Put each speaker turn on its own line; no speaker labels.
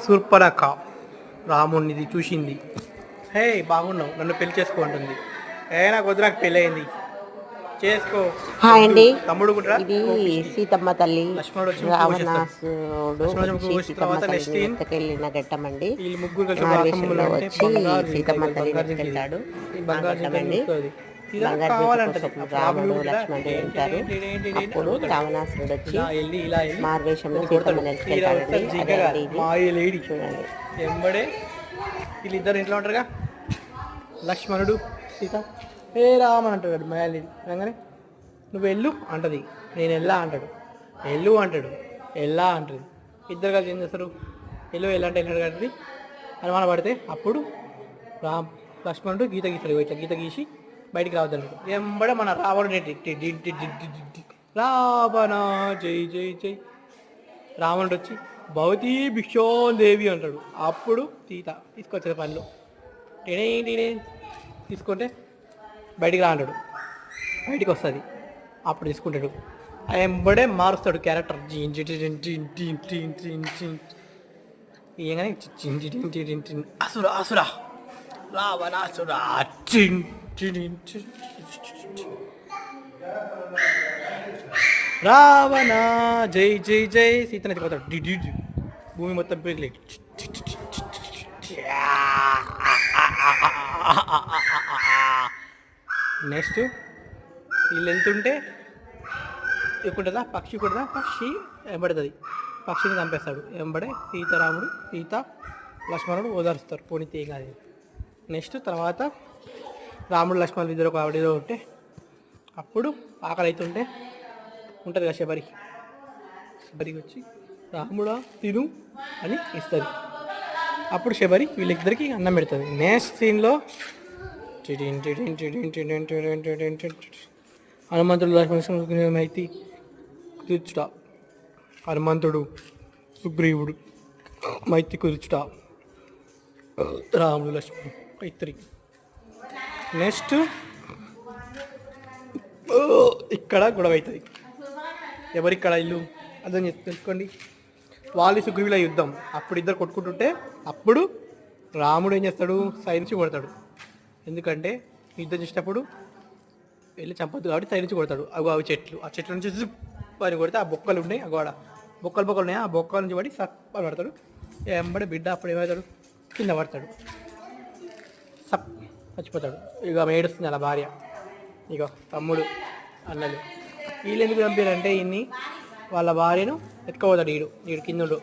శూర్పణఖ రాముడిని చూసింది. హే బాగున్నావు, నన్ను పెళ్లి చేసుకో అంటుంది. నాకు వద్దు, నాకు పెళ్ళి అయింది, చేసుకో.
హాయ్ అండి,
తమ్ముడు
ఇది సీతమ్మ తల్లి రావణాసుడు ఎత్తుకెళ్ళిన ఘట్టమండి. మారువేషంలో వచ్చి సీతమ్మ తల్లిని ఎత్తుకెళ్తాడు. రాముడు లక్ష్మణుడు ఉంటారు. అప్పుడు రావణాసురుడు వచ్చి మారువేషంలో సీతమ్మని ఎత్తుకెళ్తాడండి. చూడండి,
ఎంబడే వీళ్ళిద్దరు ఇంట్లో ఉంటారుగా, లక్ష్మణుడు సీత. ఏ రామని అంటాడు మయాలి అనగానే, నువ్వు వెళ్ళు అంటది, నేను వెళ్ళా అంటాడు. వెళ్ళు అంటాడు, వెళ్ళా అంటది. ఇద్దరు కలిసి ఏం చేస్తారు, వెళ్ళు వెళ్ళంటే వెళ్ళాడు కంటది. అనుమాన పడితే అప్పుడు లక్ష్మణుడు గీత గీస్తాడు. ఇట్లా గీత గీసి బయటికి రావద్దంటాడు. ఎంబడే మన రావణుడు రావణ జై జై జై. రావణుడు వచ్చి భవతీ భిక్షోదేవి అంటాడు. అప్పుడు సీత తీసుకొచ్చేది పనిలో టీనే తీసుకుంటే బయటికి రా అంటాడు. బయటికి వస్తుంది, అప్పుడు తీసుకుంటాడు. ఎంబడే మారుస్తాడు క్యారెక్టర్. ఏగానే అసుర అసుర రావణాసుర రావణ జై జై జై. సీతను ఎత్తిపోతాడు. భూమి మొత్తం పెరిగి నెక్స్ట్ వీళ్ళు వెళ్తుంటే ఎక్కుంటుందా పక్షి కూడా, పక్షి ఎంబడుతుంది. పక్షిని చంపేస్తాడు. ఎంబడే సీతారాముడు సీత లక్ష్మణుడు ఓదారుస్తారు, పోనీతే కాదు. నెక్స్ట్ తర్వాత రాముడు లక్ష్మణుడు ఇద్దరు ఒక ఆవిడేదో ఉంటే, అప్పుడు ఆకలి అవుతుంటే ఉంటుంది కదా శబరికి వచ్చి రాముడా తిను అని ఇస్తుంది. అప్పుడు శబరి వీళ్ళిద్దరికి అన్నం పెడుతుంది. నెక్స్ట్ సీన్లో హనుమంతుడు లక్ష్మణ మైతి కుదుర్చుట, హనుమంతుడు సుగ్రీవుడు మైతి కుదుర్చుట, రాముడు లక్ష్మణుడు మైత్రి. నెక్స్ట్ ఇక్కడ గొడవ అవుతుంది. ఎవరిక్కడ ఇల్లు అర్థం చేసి తెలుసుకోండి. వాళ్ళు సుగ్రీవుల యుద్ధం. అప్పుడు ఇద్దరు కొట్టుకుంటుంటే అప్పుడు రాముడు ఏం చేస్తాడు, సైడ్ నుంచి కొడతాడు. ఎందుకంటే యుద్ధం చేసేటప్పుడు వెళ్ళి చంపొద్దు కాబట్టి సైడ్ నుంచి కొడతాడు. అవి చెట్లు, ఆ చెట్ల నుంచి పని కొడితే ఆ బొక్కలు ఉన్నాయి, అగోడ బొక్కలు ఉన్నాయి, ఆ బొక్కల నుంచి పడి సప్ అని పడతాడు. ఎంబడి బిడ్డ అప్పుడు ఏమవుతాడు, కింద పడతాడు, సప్ చచ్చిపోతాడు. ఇక ఏడుస్తుంది అలా భార్య. ఇక తమ్ముడు అన్నలు వీళ్ళు ఎందుకు చంపారంటే ఇన్ని వాళ్ళ భార్యను ఎత్తుకోపోతాడు. ఈడు కిందుడు